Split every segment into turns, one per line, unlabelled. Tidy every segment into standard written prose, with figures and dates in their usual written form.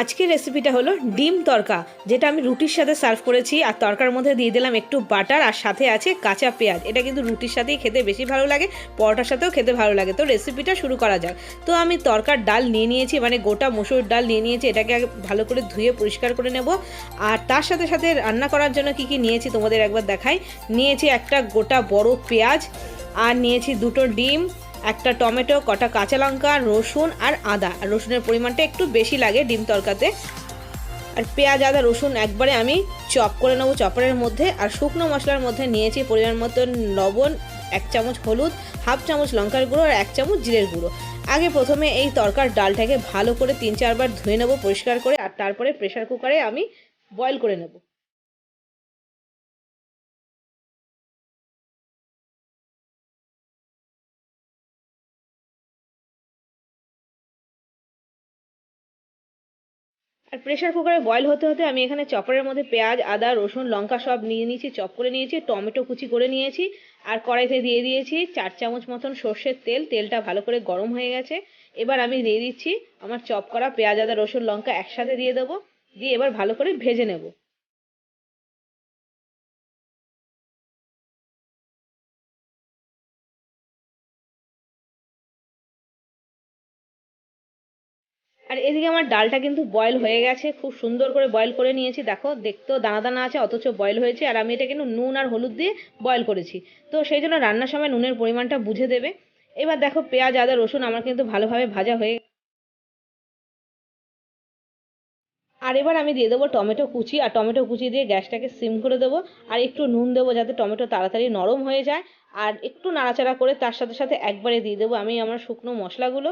আজকের রেসিপিটা হলো ডিম তড়কা, যেটা আমি রুটির সাথে সার্ভ করেছি। আর তড়কার মধ্যে দিয়ে দিলাম একটু বাটার, আর সাথে আছে কাঁচা পেঁয়াজ। এটা কিন্তু রুটির সাথেই খেতে বেশি ভালো লাগে, পরোটার সাথেও খেতে ভালো লাগে। তো রেসিপিটা শুরু করা যাক। তো আমি তড়কার ডাল নিয়ে নিয়েছি, মানে গোটা মসুর ডাল নিয়ে নিয়েছি। এটাকে ভালো করে ধুয়ে পরিষ্কার করে নেব। আর তার সাথে সাথে রান্না করার জন্য কি কি নিয়েছি তোমাদের একবার দেখাই। নিয়েছি একটা গোটা বড় পেঁয়াজ, আর নিয়েছি দুটো ডিম, একটা টমেটো, কটা কাঁচা লঙ্কা, রসুন আর আদা। আর রসুনের পরিমাণটা একটু বেশি লাগে ডিম তরকাতে। আর পেঁয়াজ, আদা, রসুন একবারে আমি চপ করে নেবো চপারের মধ্যে। আর শুকনো মশলার মধ্যে নিয়েছি পরিমাণ মতো লবণ, 1 চামচ হলুদ, হাফ চামচ লঙ্কার গুঁড়ো আর 1 চামচ জিরের গুঁড়ো। আগে প্রথমে এই তরকার ডালটাকে ভালো করে 3-4 বার ধুয়ে নেবো পরিষ্কার করে। আর তারপরে প্রেসার কুকারে আমি বয়েল করে নেবো। আর প্রেসার কুকারে বয়েল হতে হতে আমি এখানে চপারের মধ্যে পেঁয়াজ, আদা, রসুন, লঙ্কা সব নিয়ে নিয়েছি, চপ করে নিয়েছি, টমেটো কুচি করে নিয়েছি। আর কড়াইতে দিয়ে দিয়েছি 4 চামচ মতন সর্ষের তেল। তেলটা ভালো করে গরম হয়ে গেছে। এবার আমি দিয়ে দিচ্ছি আমার চপ করা পেঁয়াজ, আদা, রসুন, লঙ্কা একসাথে দিয়ে দেবো। দিয়ে এবার ভালো করে ভেজে নেব। আর এদিকে আমার ডালটা কিন্তু বয়েল হয়ে গেছে, খুব সুন্দর করে বয়েল করে নিয়েছি। দেখো, দেখতেও দানা দানা আছে, অথচ বয়েল হয়েছে। আর আমি এটা কিন্তু নুন আর হলুদ দিয়ে বয়েল করেছি। তো সেই জন্য রান্নার সময় নুনের পরিমাণটা বুঝে দেবে। এবার দেখো, পেঁয়াজ, আদা, রসুন আমার কিন্তু ভালোভাবে ভাজা হয়ে। আর এবার আমি দিয়ে দেবো টমেটো কুচি। আর টমেটো কুচি দিয়ে গ্যাসটাকে সিম করে দেবো। আর একটু নুন দেবো যাতে টমেটো তাড়াতাড়ি নরম হয়ে যায়। আর একটু নাড়াচাড়া করে তার সাথে সাথে একবারে দিয়ে দেবো আমি আমার শুকনো মশলাগুলো।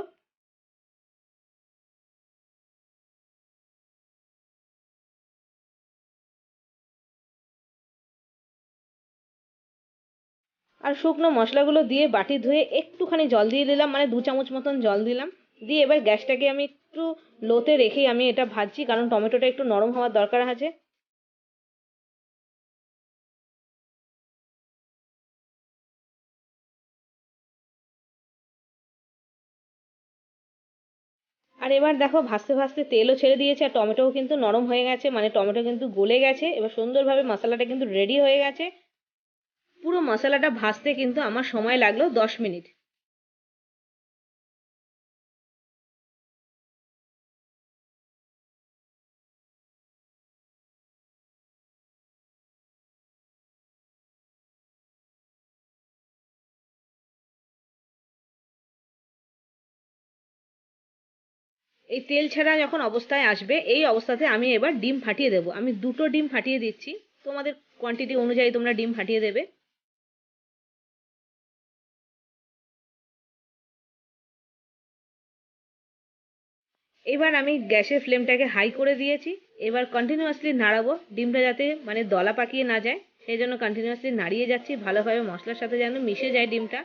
আর শুকনো মশলাগুলো দিয়ে বাটি ধুয়ে একটুখানি জল দিয়ে দিলাম, মানে 2 চামচ মতন জল দিলাম। দিয়ে এবার গ্যাসটাকে আমি একটু লোতে রেখেই আমি এটা ভাজছি, কারণ টমেটোটা একটু নরম হওয়ার দরকার আছে। আর এবার দেখো, ভাজতে ভাজতে তেলও ছেড়ে দিয়েছে, আর টমেটোও কিন্তু নরম হয়ে গেছে, মানে টমেটো কিন্তু গলে গেছে। এবার সুন্দরভাবে মশলাটা কিন্তু রেডি হয়ে গেছে। পুরো মশলাটা ভাজতে কিন্তু আমার সময় লাগলো 10 মিনিট। এই তেল ছাড়া যখন অবস্থায় আসবে, এই অবস্থাতে আমি এবার ডিম ফাটিয়ে দেবো। আমি দুটো ডিম ফাটিয়ে দিচ্ছি, তোমাদের কোয়ান্টিটি অনুযায়ী তোমরা ডিম ফাটিয়ে দেবে। এবার আমি গ্যাসের ফ্লেমটাকে হাই করে দিয়েছি। এবার কন্টিনিউয়াসলি নাড়াবো, ডিমটা যাতে মানে দলা পাকিয়ে না যায়, সেই জন্য কন্টিনিউয়াসলি নাড়িয়ে যাচ্ছি ভালোভাবে মশলার সাথে যেন মিশে যায় ডিমটা।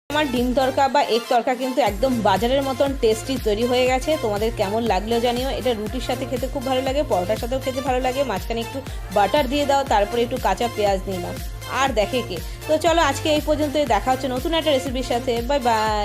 আমার ডিম তড়কা বা এগ তড়কা কিন্তু একদম বাজারের মতন টেস্টি তৈরি হয়ে গেছে। তোমাদের কেমন লাগলো জানিও। এটা রুটির সাথে খেতে খুব ভালো লাগে, পরোটার সাথেও খেতে ভালো লাগে। মাঝখানে একটু বাটার দিয়ে দাও, তারপরে একটু কাঁচা পেঁয়াজ দিয়ে নাও, আর দেখে কে। তো চলো, আজকে এই পর্যন্তই। দেখা হচ্ছে নতুন একটা রেসিপির সাথে। Bye bye.